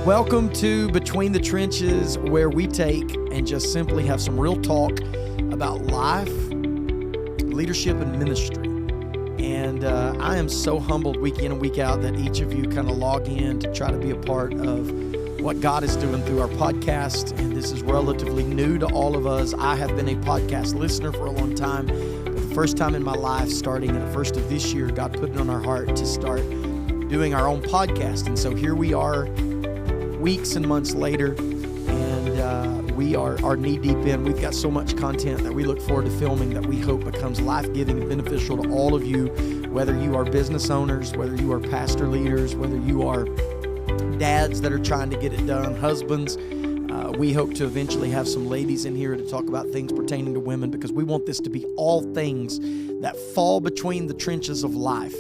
Welcome to Between the Trenches, where we take and just simply have some real talk about life, leadership, and ministry. And I am so humbled week in and week out that each of you kind of log in to try to be a part of what God is doing through our podcast. And this is relatively new to all of us. I have been a podcast listener for a long time, but the first time in my life, starting in the first of this year, God put it on our heart to start doing our own podcast. And so here we are, weeks and months later, and we are knee-deep in. We've got so much content that we look forward to filming that we hope becomes life-giving and beneficial to all of you, whether you are business owners, whether you are pastor leaders, whether you are dads that are trying to get it done, husbands. We hope to eventually have some ladies in here to talk about things pertaining to women, because we want this to be all things that fall between the trenches of life.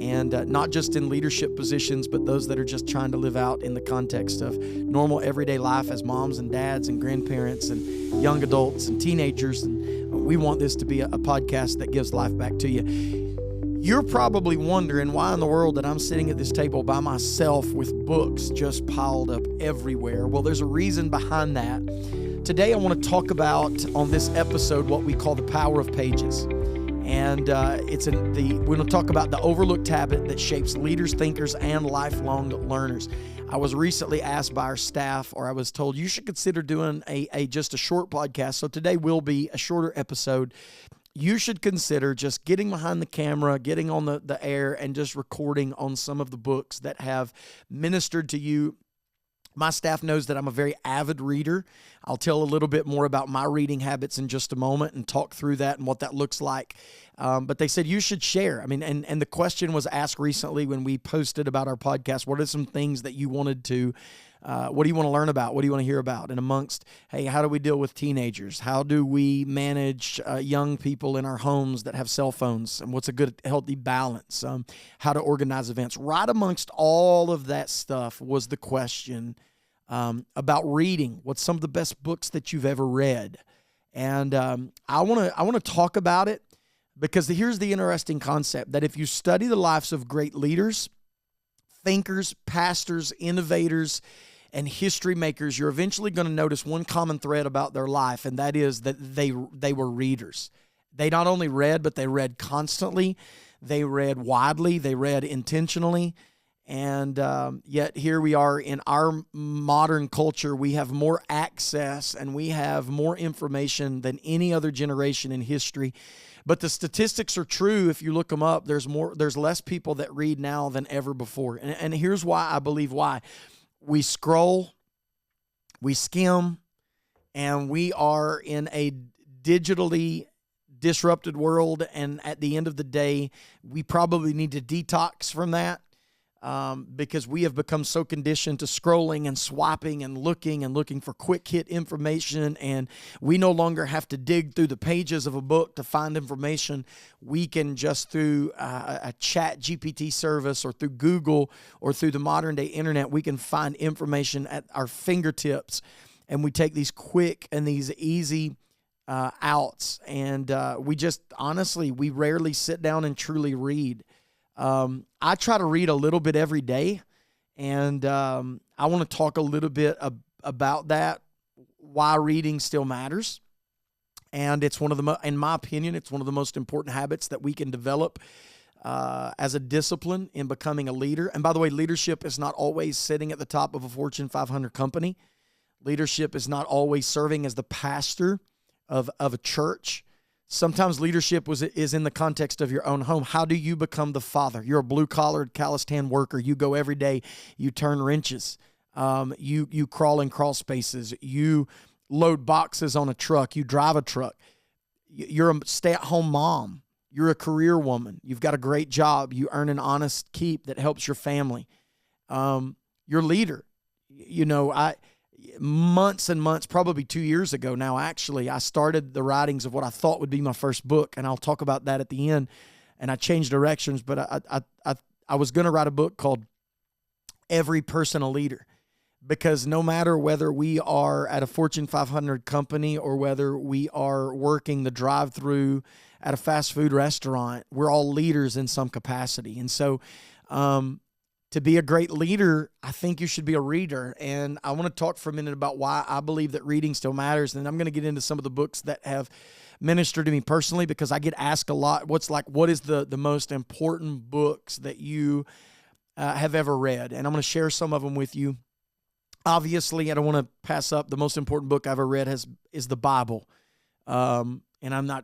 And not just in leadership positions, but those that are just trying to live out in the context of normal everyday life as moms and dads and grandparents and young adults and teenagers. And we want this to be a podcast that gives life back to you. You're probably wondering why in the world that I'm sitting at this table by myself with books just piled up everywhere. Well, there's a reason behind that. Today I want to talk about, on this episode, what we call the power of pages. And we're going to talk about the overlooked habit that shapes leaders, thinkers, and lifelong learners. I was recently asked by our staff, or I was told, you should consider doing just a short podcast. So today will be a shorter episode. You should consider just getting behind the camera, getting on the air, and just recording on some of the books that have ministered to you. My staff knows that I'm a very avid reader. I'll tell a little bit more about my reading habits in just a moment and talk through that and what that looks like. But they said you should share. I mean, and the question was asked recently when we posted about our podcast, what are some things that you wanted to, what do you want to learn about? What do you want to hear about? And amongst, hey, how do we deal with teenagers? How do we manage young people in our homes that have cell phones? And what's a good, healthy balance? How to organize events? Right amongst all of that stuff was the question about reading. What's some of the best books that you've ever read? And I want to talk about it, because here's the interesting concept, that if you study the lives of great leaders, thinkers, pastors, innovators, and history makers, you're eventually going to notice one common thread about their life, and that is that they were readers. They not only read, but they read constantly. They read widely. They read intentionally. And yet here we are in our modern culture. We have more access and we have more information than any other generation in history. But the statistics are true. If you look them up, there's less people that read now than ever before. And here's why I believe why. We scroll, we skim, and we are in a digitally disrupted world. And at the end of the day, we probably need to detox from that. Because we have become so conditioned to scrolling and swiping and looking for quick hit information, and we no longer have to dig through the pages of a book to find information. We can just through a chat GPT service or through Google or through the modern day internet, we can find information at our fingertips, and we take these quick and these easy outs, and we rarely sit down and truly read. I try to read a little bit every day, and I want to talk a little bit about that, why reading still matters. And it's in my opinion, it's one of the most important habits that we can develop as a discipline in becoming a leader. And by the way, leadership is not always sitting at the top of a Fortune 500 company. Leadership is not always serving as the pastor of a church. Sometimes leadership is in the context of your own home. How do you become the father? You're a blue-collared, calloused hand worker. You go every day. You turn wrenches. You crawl in crawl spaces. You load boxes on a truck. You drive a truck. You're a stay-at-home mom. You're a career woman. You've got a great job. You earn an honest keep that helps your family. You're a leader. Months and months, probably 2 years ago now, actually, I started the writings of what I thought would be my first book, and I'll talk about that at the end. And I changed directions, but I was going to write a book called Every Person a Leader, because no matter whether we are at a Fortune 500 company or whether we are working the drive-through at a fast food restaurant, we're all leaders in some capacity. And so to be a great leader, I think you should be a reader. And I want to talk for a minute about why I believe that reading still matters. And I'm going to get into some of the books that have ministered to me personally, because I get asked a lot, what is the most important books that you have ever read? And I'm going to share some of them with you. Obviously, I don't want to pass up the most important book I've ever read is the Bible. And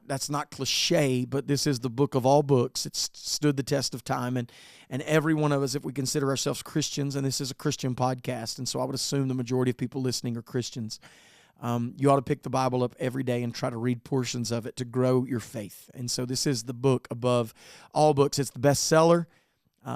that's not cliche, but this is the book of all books. It's stood the test of time. And every one of us, if we consider ourselves Christians, and this is a Christian podcast, and so I would assume the majority of people listening are Christians, you ought to pick the Bible up every day and try to read portions of it to grow your faith. And so this is the book above all books. It's the bestseller,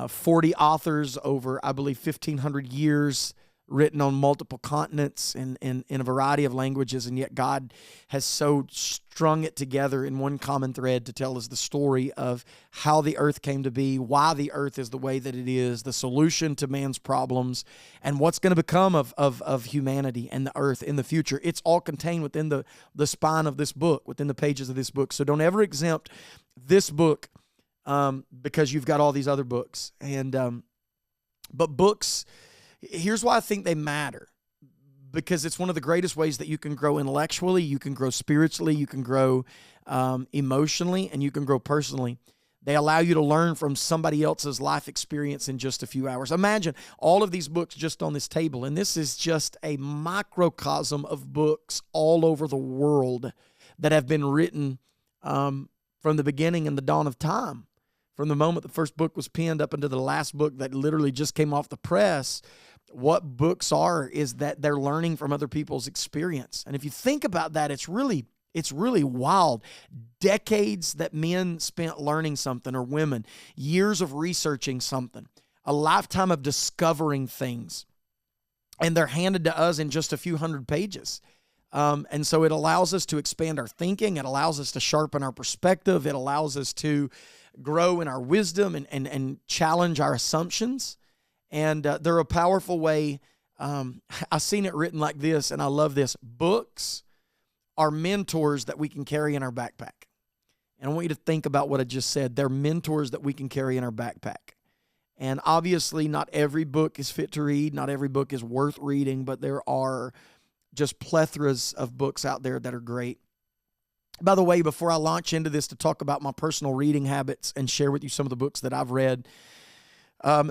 40 authors over, I believe, 1,500 years, written on multiple continents and in a variety of languages, and yet God has so strung it together in one common thread to tell us the story of how the earth came to be, why the earth is the way that it is, the solution to man's problems, and what's going to become of humanity and the earth in the future. It's all contained within the spine of this book, within the pages of this book. So don't ever exempt this book because you've got all these other books. But books... Here's why I think they matter, because it's one of the greatest ways that you can grow intellectually, you can grow spiritually, you can grow emotionally, and you can grow personally. They allow you to learn from somebody else's life experience in just a few hours. Imagine all of these books just on this table, and this is just a microcosm of books all over the world that have been written from the beginning and the dawn of time. From the moment the first book was penned up into the last book that literally just came off the press. What books are is that they're learning from other people's experience. And if you think about that, it's really wild. Decades that men spent learning something, or women, years of researching something, a lifetime of discovering things, and they're handed to us in just a few hundred pages. And so it allows us to expand our thinking. It allows us to sharpen our perspective. It allows us to grow in our wisdom and challenge our assumptions. And they're a powerful way. I've seen it written like this, and I love this. Books are mentors that we can carry in our backpack. And I want you to think about what I just said. They're mentors that we can carry in our backpack. And obviously, not every book is fit to read. Not every book is worth reading, but there are just plethoras of books out there that are great. By the way, before I launch into this to talk about my personal reading habits and share with you some of the books that I've read,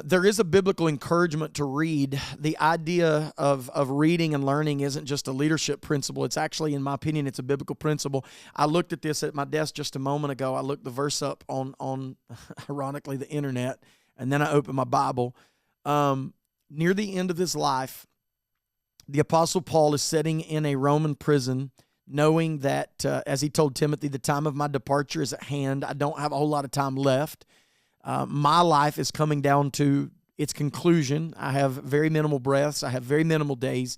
there is a biblical encouragement to read. The idea of reading and learning isn't just a leadership principle. It's actually, in my opinion, it's a biblical principle. I looked at this at my desk just a moment ago. I looked the verse up on ironically, the internet, and then I opened my Bible. Near the end of his life, the Apostle Paul is sitting in a Roman prison, knowing that, as he told Timothy, the time of my departure is at hand. I don't have a whole lot of time left. My life is coming down to its conclusion. I have very minimal breaths. I have very minimal days.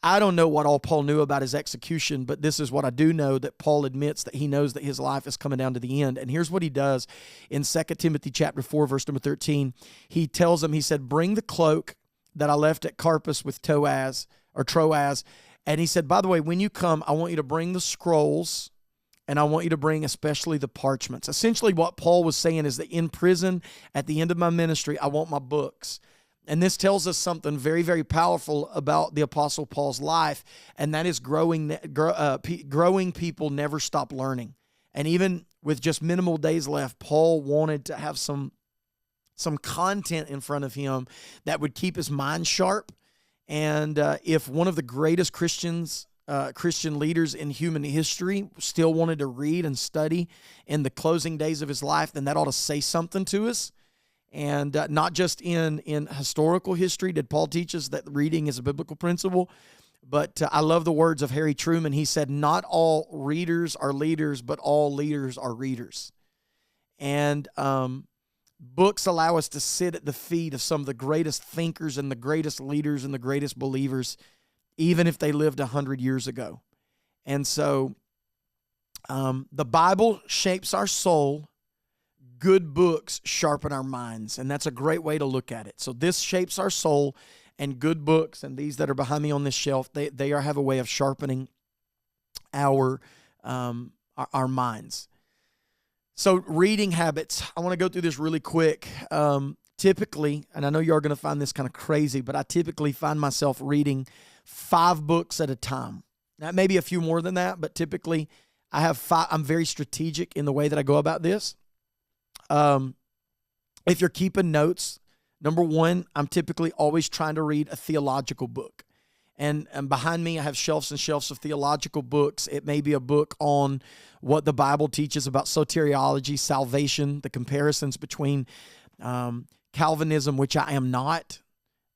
I don't know what all Paul knew about his execution, but this is what I do know, that Paul admits that he knows that his life is coming down to the end. And here's what he does in 2 Timothy chapter 4, verse number 13. He tells them, he said, bring the cloak that I left at Carpus with Troas. And he said, by the way, when you come, I want you to bring the scrolls, and I want you to bring especially the parchments. Essentially what Paul was saying is that in prison, at the end of my ministry, I want my books. And this tells us something very, very powerful about the Apostle Paul's life, and that is growing people never stop learning. And even with just minimal days left, Paul wanted to have some content in front of him that would keep his mind sharp. And if one of the greatest Christian leaders in human history still wanted to read and study in the closing days of his life, then that ought to say something to us. And not just in historical history did Paul teach us that reading is a biblical principle, but I love the words of Harry Truman. He said, not all readers are leaders, but all leaders are readers. And books allow us to sit at the feet of some of the greatest thinkers and the greatest leaders and the greatest believers, even if they lived 100 years ago. And so the Bible shapes our soul. Good books sharpen our minds, and that's a great way to look at it. So this shapes our soul, and good books, and these that are behind me on this shelf, they have a way of sharpening our minds. So reading habits, I want to go through this really quick. typically, and I know you are going to find this kind of crazy, but I typically find myself reading 5 books at a time. Now, maybe a few more than that, but typically I have 5. I'm very strategic in the way that I go about this. If you're keeping notes, number 1, I'm typically always trying to read a theological book. And behind me, I have shelves and shelves of theological books. It may be a book on what the Bible teaches about soteriology, salvation, the comparisons between Calvinism, which I am not.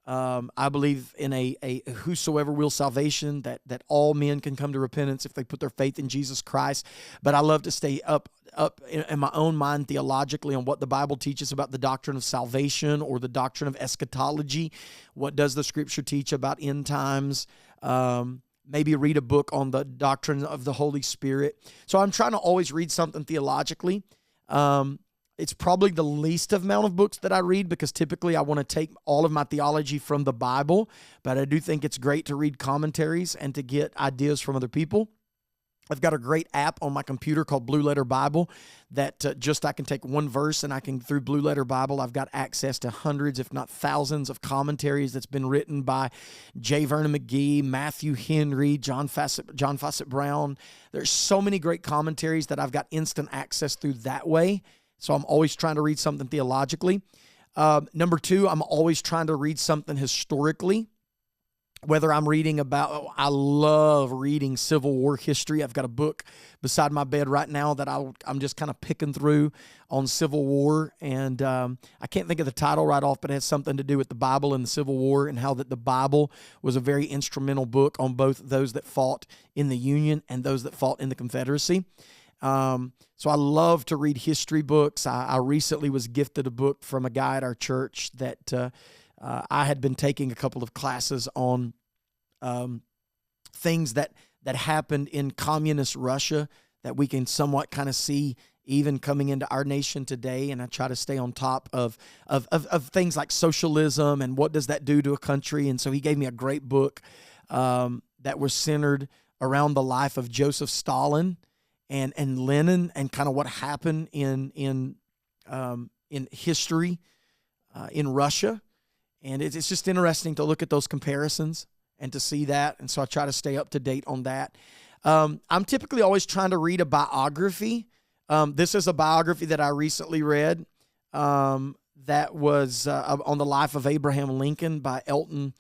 I believe in a whosoever will salvation, that all men can come to repentance if they put their faith in Jesus Christ. But I love to stay up in my own mind theologically on what the Bible teaches about the doctrine of salvation or the doctrine of eschatology. What does the Scripture teach about end times? Maybe read a book on the doctrine of the Holy Spirit. So I'm trying to always read something theologically. It's probably the least amount of books that I read because typically I want to take all of my theology from the Bible, but I do think it's great to read commentaries and to get ideas from other people. I've got a great app on my computer called Blue Letter Bible that I can take one verse and through Blue Letter Bible, I've got access to hundreds, if not thousands, of commentaries that's been written by J. Vernon McGee, Matthew Henry, John Fawcett Brown. There's so many great commentaries that I've got instant access through that way. So I'm always trying to read something theologically. Number 2, I'm always trying to read something historically. Whether I'm reading I love reading Civil War history. I've got a book beside my bed right now that I'm just kind of picking through on Civil War. And I can't think of the title right off, but it has something to do with the Bible and the Civil War and how that the Bible was a very instrumental book on both those that fought in the Union and those that fought in the Confederacy. So I love to read history books. I recently was gifted a book from a guy at our church that I had been taking a couple of classes on things that happened in communist Russia that we can somewhat kind of see even coming into our nation today. And I try to stay on top of things like socialism and what does that do to a country. And so he gave me a great book that was centered around the life of Joseph Stalin and Lenin and kind of what happened in history in Russia. And it's just interesting to look at those comparisons and to see that. And so I try to stay up to date on that. I'm typically always trying to read a biography. This is a biography that I recently read that was on the life of Abraham Lincoln by Elton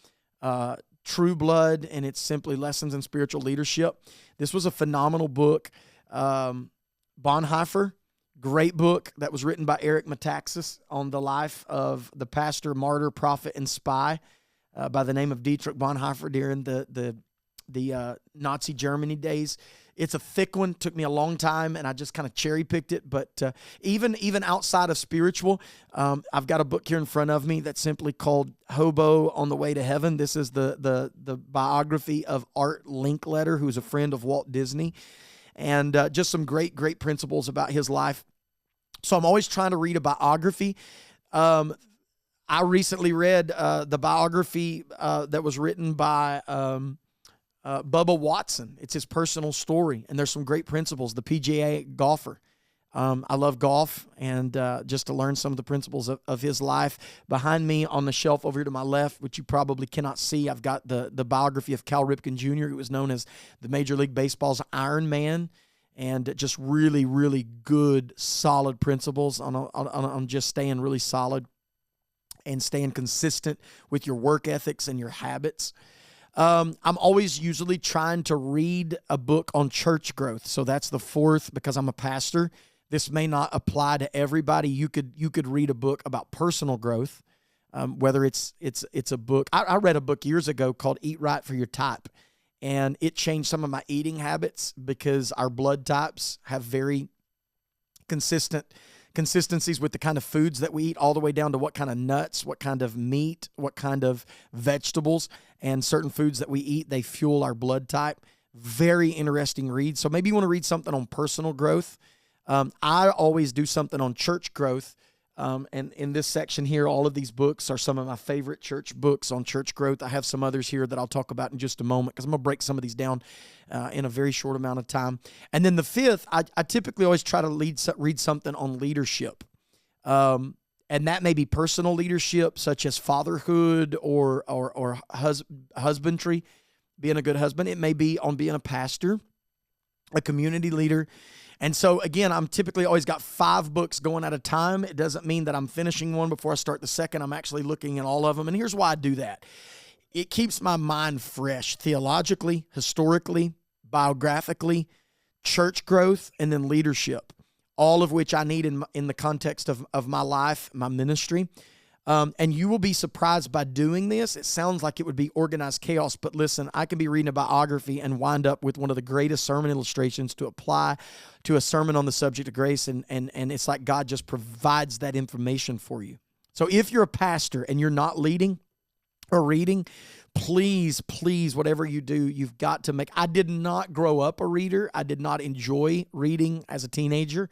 Trueblood, and it's simply Lessons in Spiritual Leadership. This was a phenomenal book. Bonhoeffer, great book that was written by Eric Metaxas on the life of the pastor, martyr, prophet, and spy by the name of Dietrich Bonhoeffer during the Nazi Germany days. It's a thick one. Took me a long time, and I just kind of cherry-picked it. But even outside of spiritual, I've got a book here in front of me that's simply called Hobo on the Way to Heaven. This is the biography of Art Linkletter, who's a friend of Walt Disney, and just some great principles about his life. So I'm always trying to read a biography. I recently read the biography that was written by Bubba Watson. It's his personal story, and there's some great principles. The PGA golfer. I love golf, and just to learn some of the principles of his life. Behind me on the shelf over here to my left, which you probably cannot see, I've got the biography of Cal Ripken Jr., who was known as the Major League Baseball's Iron Man, and just really, really good, solid principles on just staying really solid and staying consistent with your work ethics and your habits. I'm always usually trying to read a book on church growth. So that's the 4th, because I'm a pastor. This may not apply to everybody. You could read a book about personal growth, whether it's a book. I read a book years ago called Eat Right for Your Type, and it changed some of my eating habits because our blood types have very consistencies with the kind of foods that we eat, all the way down to what kind of nuts, what kind of meat, what kind of vegetables, and certain foods that we eat, they fuel our blood type. Very interesting read. So maybe you want to read something on personal growth. I always do something on church growth. And in this section here, all of these books are some of my favorite church books on church growth. I have some others here that I'll talk about in just a moment, because I'm going to break some of these down in a very short amount of time. And then the 5th, I typically always try to read something on leadership. And that may be personal leadership, such as fatherhood or husbandry, being a good husband. It may be on being a pastor, a community leader. And so, again, I'm typically always got 5 books going at a time. It doesn't mean that I'm finishing one before I start the second. I'm actually looking at all of them. And here's why I do that. It keeps my mind fresh theologically, historically, biographically, church growth, and then leadership, all of which I need in the context of my life, my ministry. And you will be surprised by doing this. It sounds like it would be organized chaos, but listen, I can be reading a biography and wind up with one of the greatest sermon illustrations to apply to a sermon on the subject of grace, and it's like God just provides that information for you. So if you're a pastor and you're not leading or reading, please, whatever you do, you've got to make. I did not grow up a reader. I did not enjoy reading as a teenager.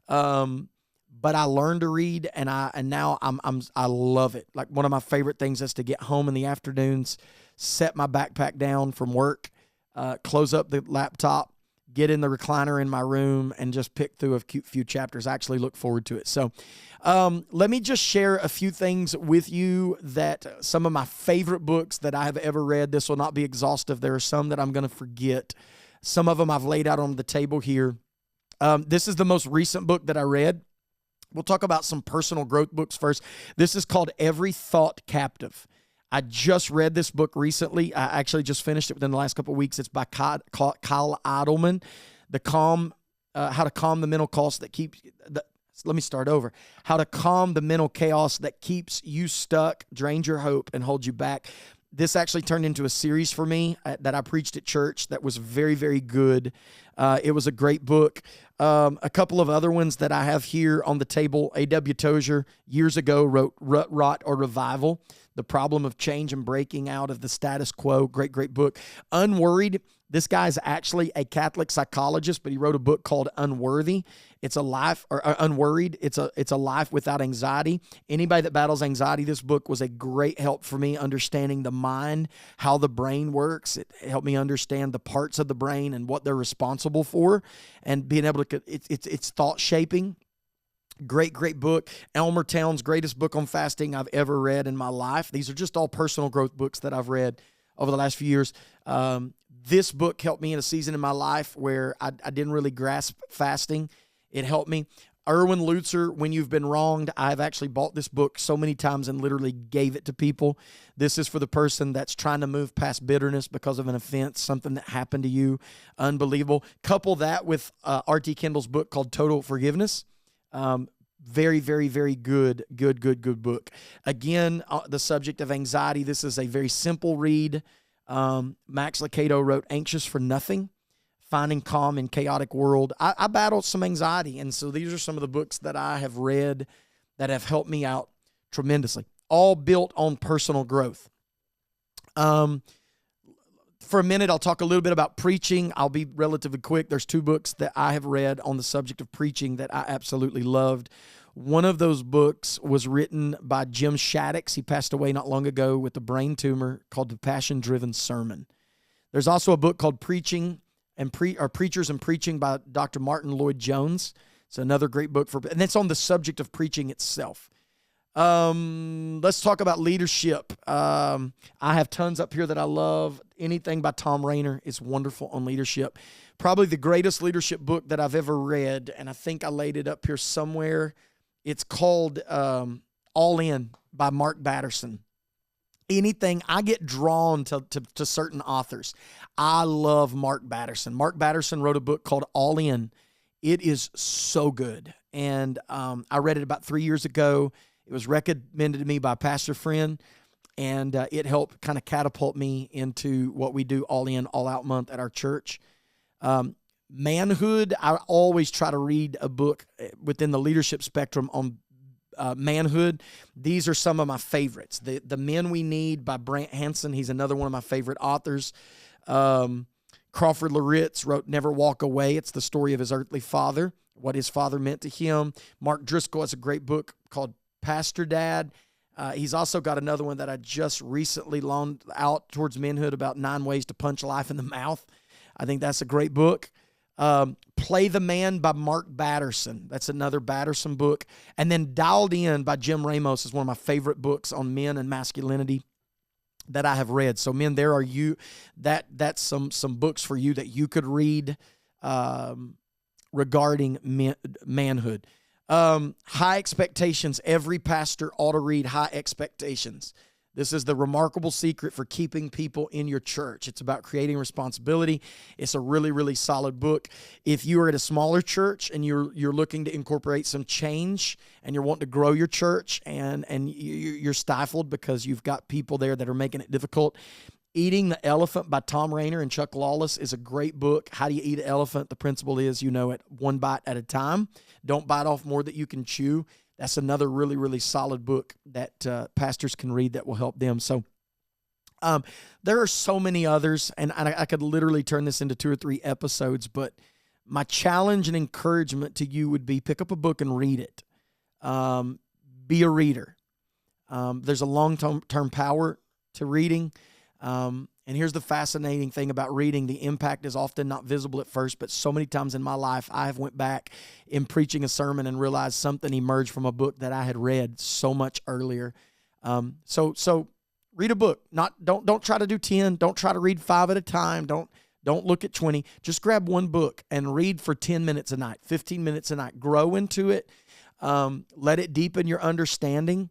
But I learned to read, and now I love it. Like, one of my favorite things is to get home in the afternoons, set my backpack down from work, close up the laptop, get in the recliner in my room, and just pick through a few chapters. I actually look forward to it. So let me just share a few things with you, that some of my favorite books that I have ever read. This will not be exhaustive. There are some that I'm going to forget. Some of them I've laid out on the table here. This is the most recent book that I read. We'll talk about some personal growth books first. This is called Every Thought Captive. I just read this book recently. I actually just finished it within the last couple of weeks. It's by Kyle Idleman. How to calm the mental chaos that keeps. Let me start over. How to calm the mental chaos that keeps you stuck, drains your hope, and holds you back. This actually turned into a series for me that I preached at church that was very, very good. It was a great book. A couple of other ones that I have here on the table. A.W. Tozer years ago wrote Rut, Rot, or Revival, The Problem of Change and Breaking Out of the Status Quo. Great book. Unworried. This guy's actually a Catholic psychologist, but he wrote a book called Unworthy. It's a life, or Unworried. It's a life without anxiety. Anybody that battles anxiety, this book was a great help for me understanding the mind, how the brain works. It helped me understand the parts of the brain and what they're responsible for, and being able to, it's thought shaping. Great book. Elmer Towns' greatest book on fasting I've ever read in my life. These are just all personal growth books that I've read over the last few years. This book helped me in a season in my life where I didn't really grasp fasting. It helped me. Erwin Lutzer, When You've Been Wronged. I've actually bought this book so many times and literally gave it to people. This is for the person that's trying to move past bitterness because of an offense, something that happened to you. Unbelievable. Couple that with R.T. Kendall's book called Total Forgiveness. Very good book. Again, the subject of anxiety. This is a very simple read. Max Lucado wrote Anxious for Nothing, Finding Calm in Chaotic World. I battled some anxiety, and so these are some of the books that I have read that have helped me out tremendously, all built on personal growth. For a minute, I'll talk a little bit about preaching. I'll be relatively quick. There's 2 books that I have read on the subject of preaching that I absolutely loved. One of those books was written by Jim Shaddix. He passed away not long ago with a brain tumor, called The Passion-Driven Sermon. There's also a book called Preachers and Preaching by Dr. Martin Lloyd-Jones. It's another great book and it's on the subject of preaching itself. Let's talk about leadership. I have tons up here that I love. Anything by Tom Rainer is wonderful on leadership. Probably the greatest leadership book that I've ever read, and I think I laid it up here somewhere. It's called All In by Mark Batterson. I get drawn to certain authors. I love Mark Batterson. Mark Batterson wrote a book called All In. It is so good, and I read it about 3 years ago. It was recommended to me by a pastor friend, and it helped kind of catapult me into what we do All In, All Out month at our church. Manhood, I always try to read a book within the leadership spectrum on manhood. These are some of my favorites. The Men We Need by Brant Hansen. He's another one of my favorite authors. Crawford Loritz wrote Never Walk Away. It's the story of his earthly father, what his father meant to him. Mark Driscoll has a great book called Pastor Dad. He's also got another one that I just recently loaned out towards manhood about 9 ways to punch life in the mouth. I think that's a great book. Play the Man by Mark Batterson. That's another Batterson book. And then Dialed In by Jim Ramos is one of my favorite books on men and masculinity that I have read. So men, there are you. That's some books for you that you could read regarding manhood. High Expectations. Every pastor ought to read High Expectations. This is the remarkable secret for keeping people in your church. It's about creating responsibility. It's a really, really solid book. If you are at a smaller church and you're looking to incorporate some change and you're wanting to grow your church and you're stifled because you've got people there that are making it difficult, Eating the Elephant by Tom Rainer and Chuck Lawless is a great book. How do you eat an elephant? The principle is, you know it, one bite at a time. Don't bite off more that you can chew. That's another really, really solid book that pastors can read that will help them. So there are so many others, and I could literally turn this into 2 or 3 episodes, but my challenge and encouragement to you would be pick up a book and read it. Be a reader. There's a long-term power to reading. And here's the fascinating thing about reading. The impact is often not visible at first, but so many times in my life, I have went back in preaching a sermon and realized something emerged from a book that I had read so much earlier. So read a book. Don't try to do 10. Don't try to read 5 at a time. Don't look at 20. Just grab one book and read for 10 minutes a night, 15 minutes a night. Grow into it. Let it deepen your understanding.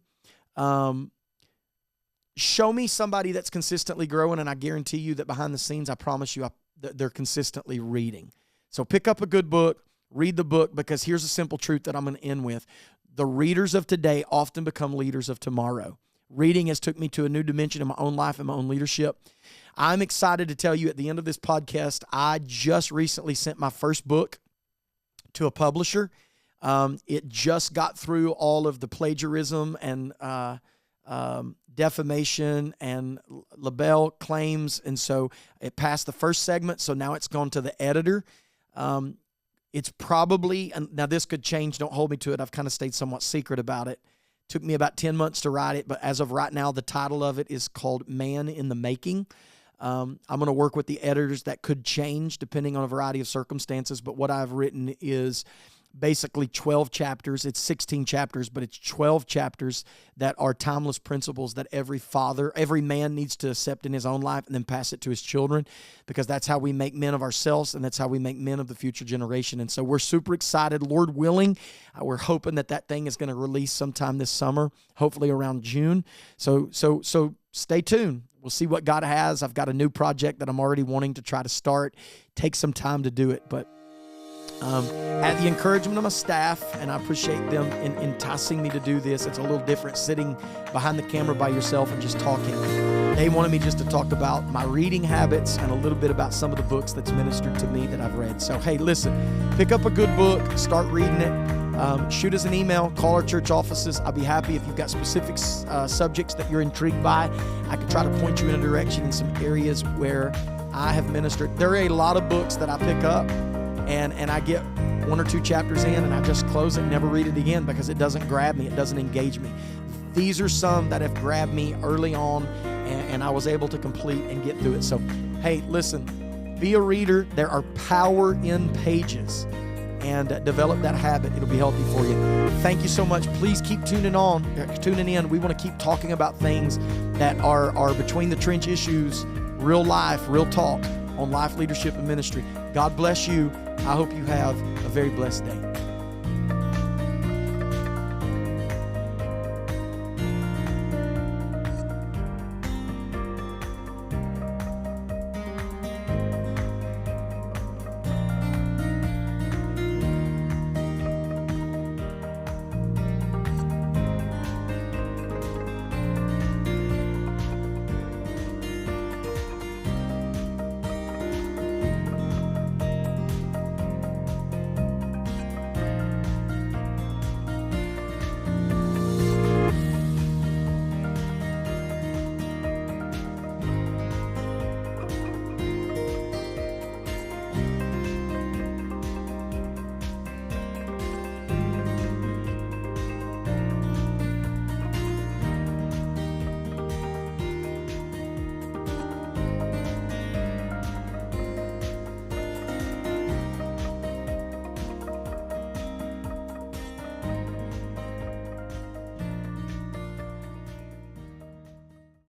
Show me somebody that's consistently growing, and I guarantee you that behind the scenes, I promise you, they're consistently reading. So pick up a good book, read the book, because here's a simple truth that I'm going to end with. The readers of today often become leaders of tomorrow. Reading has took me to a new dimension in my own life and my own leadership. I'm excited to tell you at the end of this podcast, I just recently sent my first book to a publisher. It just got through all of the plagiarism and defamation and libel claims, and so it passed the first segment, so now it's gone to the editor. It's probably, and now this could change, don't hold me to it, I've kind of stayed somewhat secret about it. Took me about 10 months to write it, but as of right now, the title of it is called Man in the Making. I'm going to work with the editors. That could change depending on a variety of circumstances, but what I've written is basically 12 chapters. It's 16 chapters, but it's 12 chapters that are timeless principles that every man needs to accept in his own life and then pass it to his children, because that's how we make men of ourselves, and that's how we make men of the future generation. And so we're super excited. Lord willing, we're hoping that thing is going to release sometime this summer, hopefully around June. So stay tuned. We'll see what God has. I've got a new project that I'm already wanting to try to start. Take some time to do it, but at the encouragement of my staff, and I appreciate them enticing me to do this. It's a little different sitting behind the camera by yourself and just talking. They wanted me just to talk about my reading habits and a little bit about some of the books that's ministered to me that I've read. So, hey, listen, pick up a good book, start reading it. Shoot us an email, call our church offices. I'll be happy if you've got specific subjects that you're intrigued by. I can try to point you in a direction in some areas where I have ministered. There are a lot of books that I pick up, and I get 1 or 2 chapters in, and I just close it and never read it again because it doesn't grab me. It doesn't engage me. These are some that have grabbed me early on, and I was able to complete and get through it. So, hey, listen, be a reader. There are power in pages, and develop that habit. It'll be healthy for you. Thank you so much. Please keep tuning in. We want to keep talking about things that are between the trench issues, real life, real talk on life, leadership, and ministry. God bless you. I hope you have a very blessed day.